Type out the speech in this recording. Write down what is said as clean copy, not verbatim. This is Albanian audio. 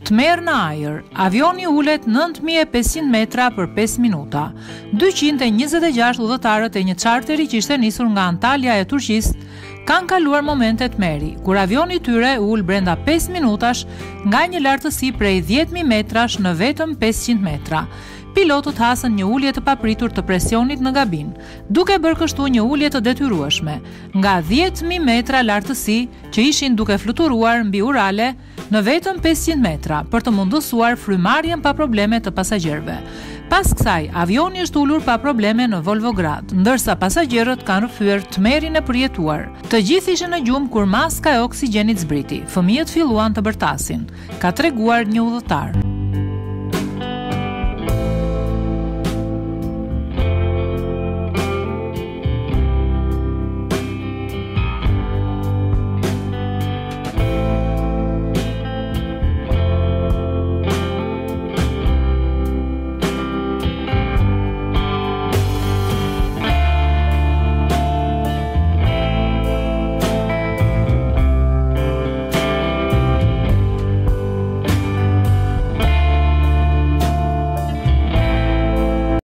Tmerr në ajër, avioni ulet 9500 metra për 5 minuta. 226 udhëtarët e një charteri që ishte nisur nga Antalya e Turqisë kanë kaluar momente Tmerri, kur avioni i tyre ul brenda 5 minutash nga një lartësi prej 10.000 metrash në vetëm 500 metra. Pilotët hasën një ulje të papritur të presionit në gabin, duke bërë kështu një ulje të detyrueshme, nga 10.000 metra lartësi që ishin duke fluturuar mbi Urale në vetëm 500 metra për të mundësuar frymarrjen pa probleme të pasagjerëve. Pas kësaj, avioni është ulur pa probleme në Volvograd, ndërsa pasagjerët kanë rrëfyer Tmerrin e përjetuar. Të gjithë ishin në gjumë kur maska e oksigjenit zbriti. Fëmijët filluan të bërtasin, ka treguar një udhëtar.